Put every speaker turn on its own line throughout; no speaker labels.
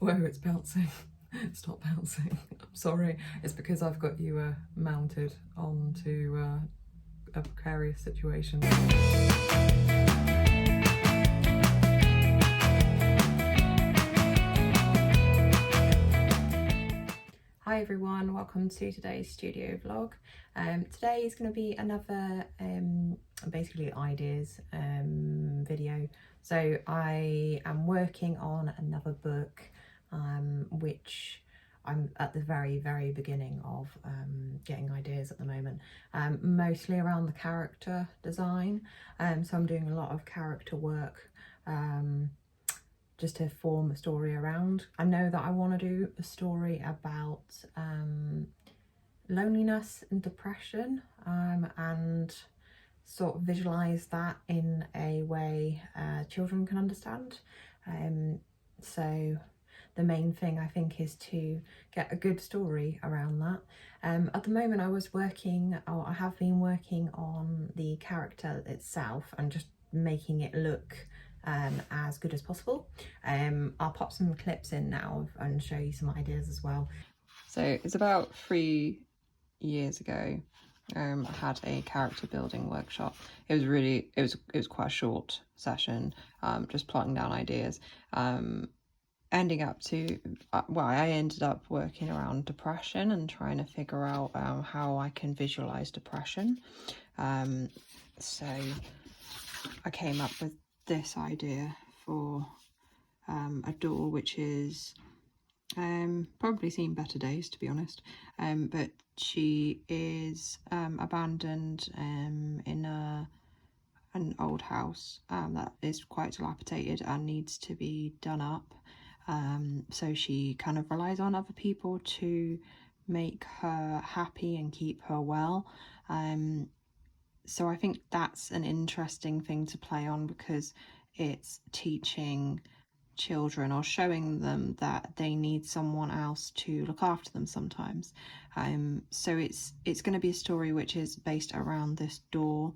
Whoa, it's bouncing. It's not bouncing. I'm sorry. It's because I've got you mounted onto a precarious situation. Hi everyone, welcome to today's studio vlog. Today is going to be another basically ideas video. So I am working on another book which I'm at the very beginning of getting ideas at the moment, mostly around the character design. So I'm doing a lot of character work just to form a story around. I know that I want to do a story about loneliness and depression, and sort of visualize that in a way children can understand. So the main thing I think is to get a good story around that. At the moment I have been working on the character itself and just making it look as good as possible. I'll pop some clips in now and show you some ideas as well. So it's about 3 years ago. I had a character building workshop. It was quite a short session, just plotting down ideas. Ending up to, I ended up working around depression and trying to figure out how I can visualize depression. So I came up with this idea for a door, which is probably seen better days, to be honest, but she is abandoned in an old house that is quite dilapidated and needs to be done up. So she kind of relies on other people to make her happy and keep her well. So I think that's an interesting thing to play on, because it's teaching children or showing them that they need someone else to look after them sometimes. So it's going to be a story which is based around this door.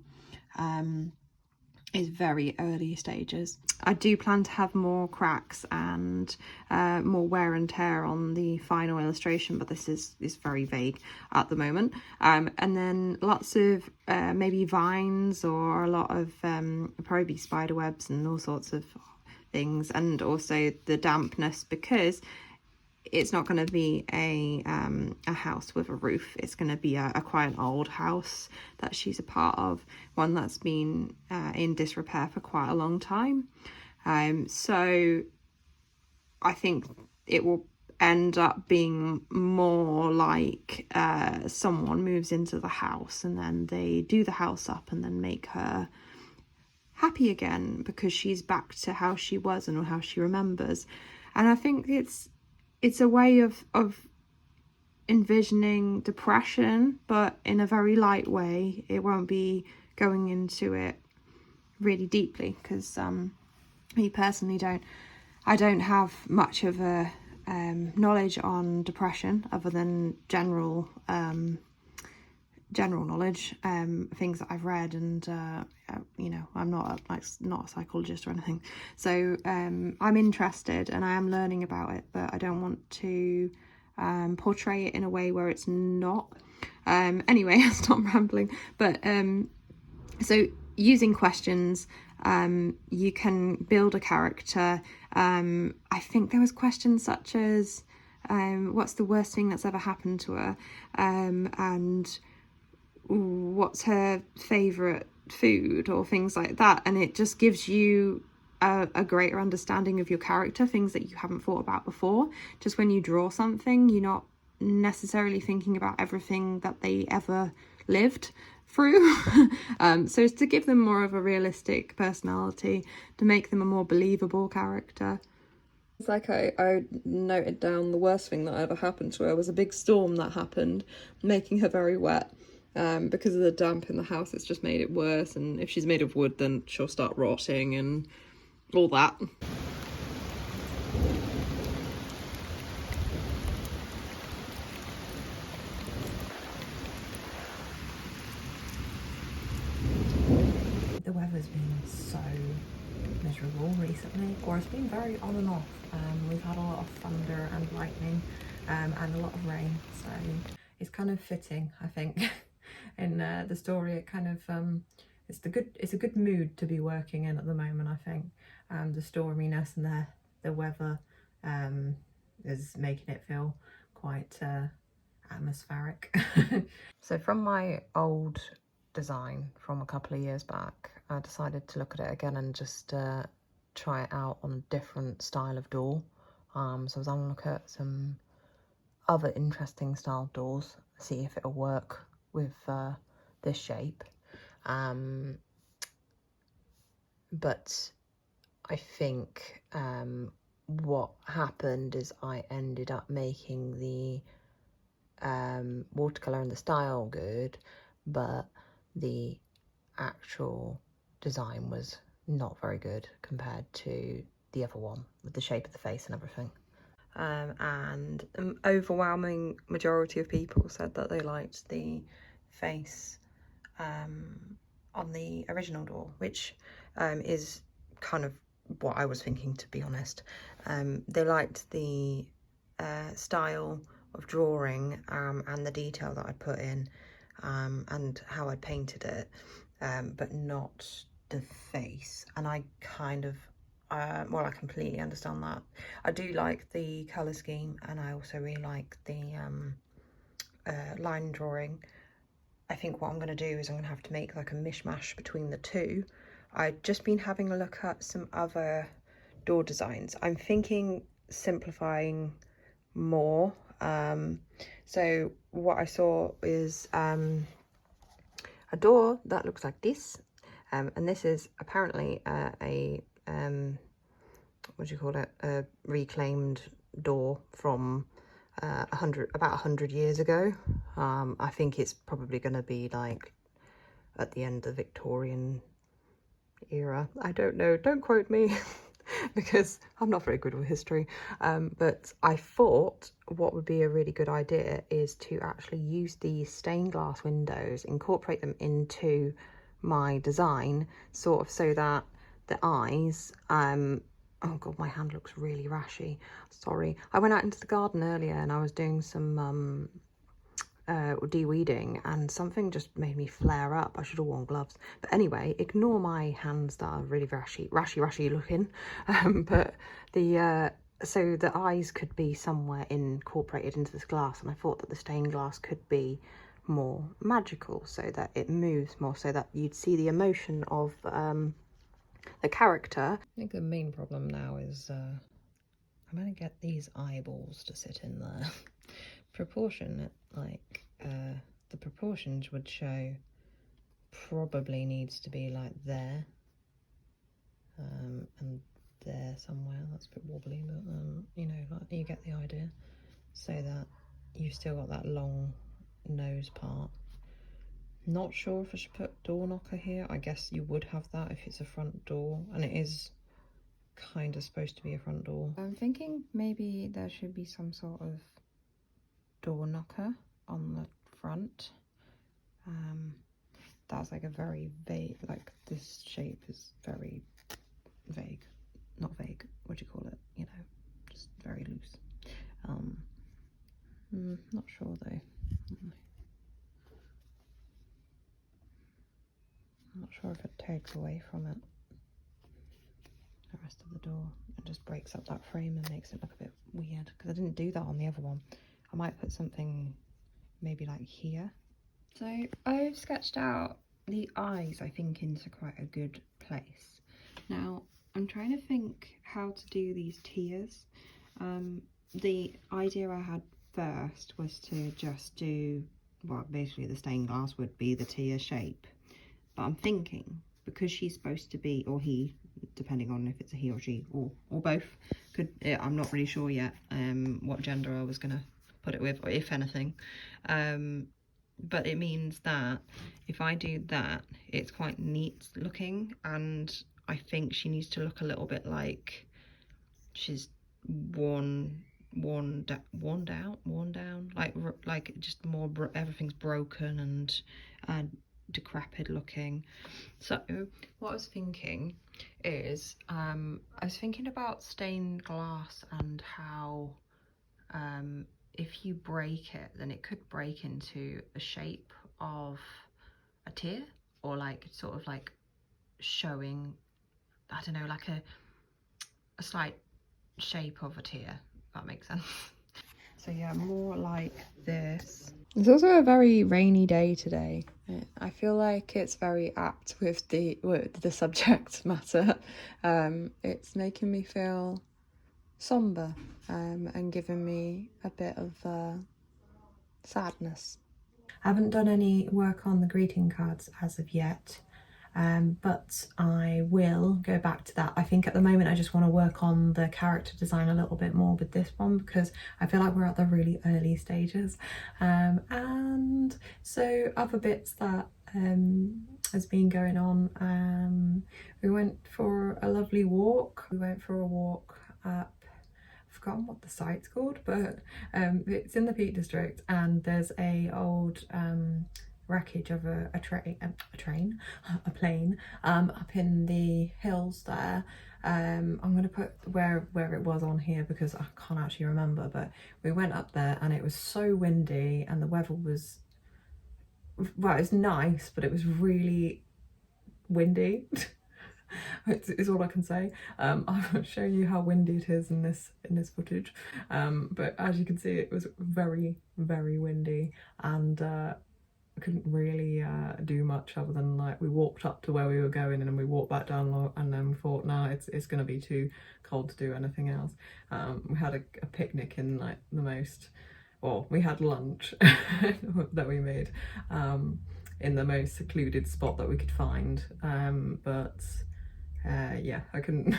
Is very early stages. I do plan to have more cracks and more wear and tear on the final illustration, but this is very vague at the moment. And then lots of maybe vines, or a lot of probably spider webs and all sorts of things, and also the dampness, because it's not going to be a house with a roof. It's going to be a quite an old house that she's a part of, one that's been in disrepair for quite a long time. So I think it will end up being more like someone moves into the house and then they do the house up and then make her happy again, because she's back to how she was and how she remembers. And I think it's a way of envisioning depression, but in a very light way. It won't be going into it really deeply, because me personally I don't have much of a knowledge on depression other than general knowledge, things that I've read, and you know, I'm not a psychologist or anything, so I'm interested and I am learning about it, but I don't want to portray it in a way where it's not. Anyway, I'll stop rambling. But so using questions, you can build a character. I think there was questions such as what's the worst thing that's ever happened to her, and what's her favourite food, or things like that, and it just gives you a greater understanding of your character, things that you haven't thought about before. Just when you draw something, you're not necessarily thinking about everything that they ever lived through. So it's to give them more of a realistic personality, to make them a more believable character. It's like I noted down the worst thing that ever happened to her was a big storm that happened, making her very wet. Because of the damp in the house, it's just made it worse, and if she's made of wood then she'll start rotting and all that. The weather's been so miserable recently, or it's been very on and off. We've had a lot of thunder and lightning and a lot of rain, so it's kind of fitting, I think. In the story, it kind of it's a good mood to be working in at the moment, I think. The storminess and the weather is making it feel quite atmospheric. So from my old design from a couple of years back, I decided to look at it again and just try it out on a different style of door. So I was having a look at some other interesting style doors, see if it'll work with this shape. But I think what happened is I ended up making the watercolour and the style good, but the actual design was not very good compared to the other one with the shape of the face and everything. And an overwhelming majority of people said that they liked the face on the original door, which is kind of what I was thinking, to be honest. They liked the style of drawing and the detail that I put in and how I painted it, but not the face. And I kind of well, I completely understand that. I do like the colour scheme, and I also really like the line drawing. I think what I'm going to do is I'm going to have to make like a mishmash between the two. I've just been having a look at some other door designs. I'm thinking simplifying more. So what I saw is a door that looks like this, and this is apparently a what do you call it, a reclaimed door from about 100 years ago. I think it's probably going to be like at the end of the Victorian era. I don't know, don't quote me because I'm not very good with history. But I thought what would be a really good idea is to actually use these stained glass windows, incorporate them into my design, sort of so that the eyes, oh god, my hand looks really rashy, sorry. I went out into the garden earlier and I was doing some de-weeding, and something just made me flare up. I should have worn gloves, but anyway, ignore my hands that are really rashy looking. But the so the eyes could be somewhere incorporated into this glass, and I thought that the stained glass could be more magical, so that it moves more, so that you'd see the emotion of the character. I think the main problem now is I'm going to get these eyeballs to sit in there. Proportion, like the proportions would show probably needs to be like there and there somewhere. That's a bit wobbly, but you know, like, you get the idea, so that you've still got that long nose part. Not sure if I should put door knocker here. I guess you would have that if it's a front door, and it is kind of supposed to be a front door. I'm thinking maybe there should be some sort of door knocker on the front. That's like a very vague, like this shape is very vague, not vague, what do you call it, you know, just very loose. Not sure though. I'm not sure if it takes away from it, the rest of the door, and just breaks up that frame and makes it look a bit weird, because I didn't do that on the other one. I might put something maybe like here. So I've sketched out the eyes, I think, into quite a good place. Now I'm trying to think how to do these tiers. The idea I had first was to just do, well, basically the stained glass would be the tier shape. But I'm thinking, because she's supposed to be, or he, depending on if it's a he or she, or both, could, I'm not really sure yet what gender I was going to put it with, or if anything. But it means that if I do that, it's quite neat looking, and I think she needs to look a little bit like she's worn down, like just more everything's broken and decrepit looking. So what I was thinking is I was thinking about stained glass and how if you break it, then it could break into a shape of a tear, or like sort of like showing, I don't know, like a slight shape of a tear, if that makes sense. So yeah, more like this. It's also a very rainy day today. I feel like it's very apt with the subject matter. It's making me feel somber and giving me a bit of sadness. I haven't done any work on the greeting cards as of yet, but I will go back to that. I think at the moment I just want to work on the character design a little bit more with this one, because I feel like we're at the really early stages. And so other bits that has been going on, we went for a lovely walk. We went for a walk up, I've forgotten what the site's called, but it's in the Peak District, and there's a old wreckage of a plane up in the hills there. I'm gonna put where it was on here because I can't actually remember, but we went up there and it was so windy and the weather was, well, it was nice, but it was really windy. It's all I can say. I'll show you how windy it is in this footage, but as you can see, it was very windy, and I couldn't really do much other than like we walked up to where we were going and then we walked back down, and then we thought, no, it's gonna be too cold to do anything else. We had a picnic in like the most, well, we had lunch that we made in the most secluded spot that we could find, but yeah, I couldn't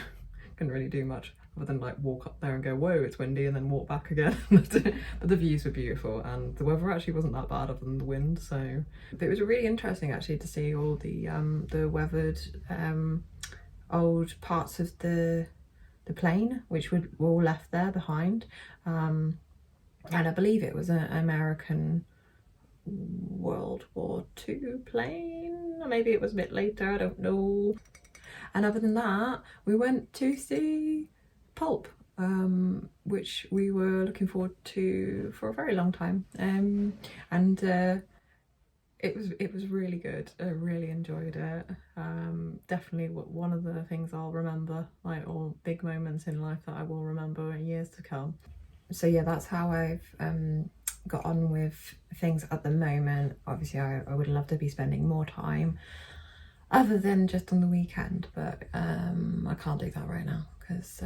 really do much other than like walk up there and go, whoa, it's windy, and then walk back again. But the views were beautiful, and the weather actually wasn't that bad other than the wind. So but it was really interesting actually to see all the weathered old parts of the plane, which were all left there behind, and I believe it was an American World War II plane, or maybe it was a bit later, I don't know. And other than that, we went to see Pulp, which we were looking forward to for a very long time, and it was really good. I really enjoyed it. Definitely one of the things I'll remember, like, or big moments in life that I will remember in years to come. So yeah, that's how I've got on with things at the moment. Obviously I would love to be spending more time other than just on the weekend, but I can't do that right now because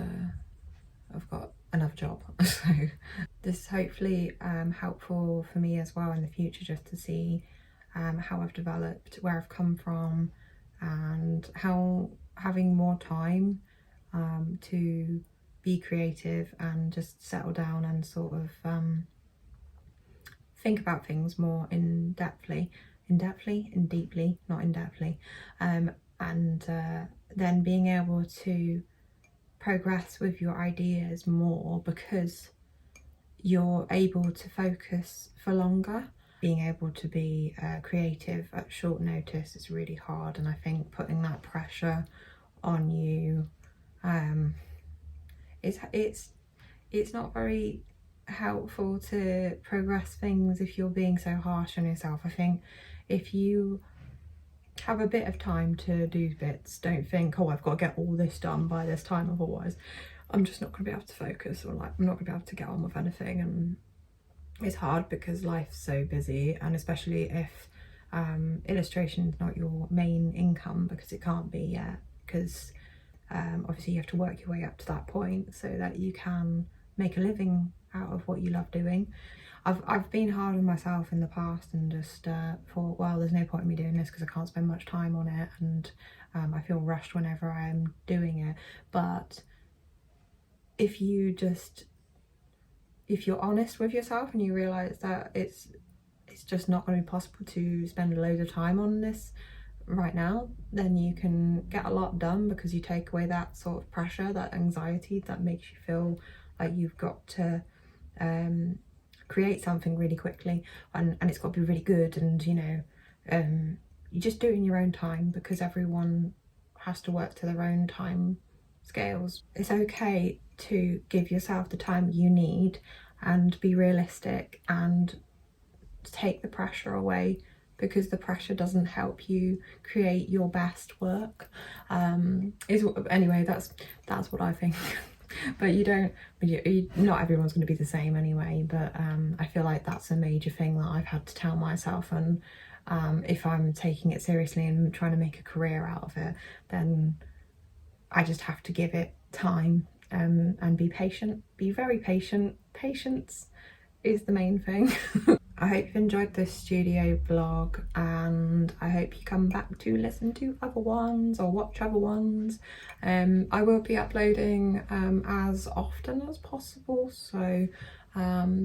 I've got another job. So this is hopefully helpful for me as well in the future, just to see how I've developed, where I've come from, and how having more time to be creative and just settle down and sort of think about things more in deeply, not in depthly, and then being able to progress with your ideas more because you're able to focus for longer. Being able to be creative at short notice is really hard, and I think putting that pressure on you, it's not very helpful to progress things if you're being so harsh on yourself. I think if you have a bit of time to do bits, don't think, oh, I've got to get all this done by this time, otherwise I'm just not going to be able to focus, or like I'm not going to be able to get on with anything. And it's hard because life's so busy, and especially if illustration is not your main income, because it can't be yet, because obviously you have to work your way up to that point so that you can make a living out of what you love doing. I've been hard on myself in the past and just thought, well, there's no point in me doing this because I can't spend much time on it, and I feel rushed whenever I'm doing it. But if you're honest with yourself and you realise that it's just not going to be possible to spend a load of time on this right now, then you can get a lot done, because you take away that sort of pressure, that anxiety that makes you feel like you've got to create something really quickly, and it's got to be really good, and you know, you just do it in your own time, because everyone has to work to their own time scales. It's okay to give yourself the time you need and be realistic and take the pressure away, because the pressure doesn't help you create your best work. Anyway, that's what I think. But not everyone's going to be the same anyway, but I feel like that's a major thing that I've had to tell myself. And if I'm taking it seriously and trying to make a career out of it, then I just have to give it time, and be patient, be very patient. Patience is the main thing. I hope you've enjoyed this studio vlog, and I hope you come back to listen to other ones or watch other ones. I will be uploading as often as possible, so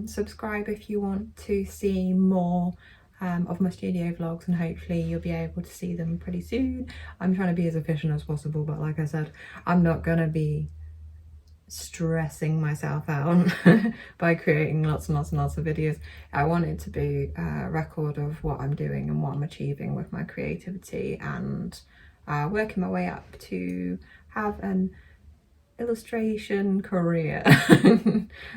subscribe if you want to see more of my studio vlogs, and hopefully you'll be able to see them pretty soon. I'm trying to be as efficient as possible, but like I said, I'm not gonna be stressing myself out by creating lots and lots and lots of videos. I want it to be a record of what I'm doing and what I'm achieving with my creativity, and working my way up to have an illustration career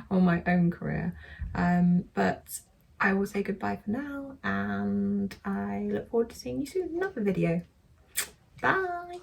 or my own career. But I will say goodbye for now, and I look forward to seeing you soon in another video. Bye!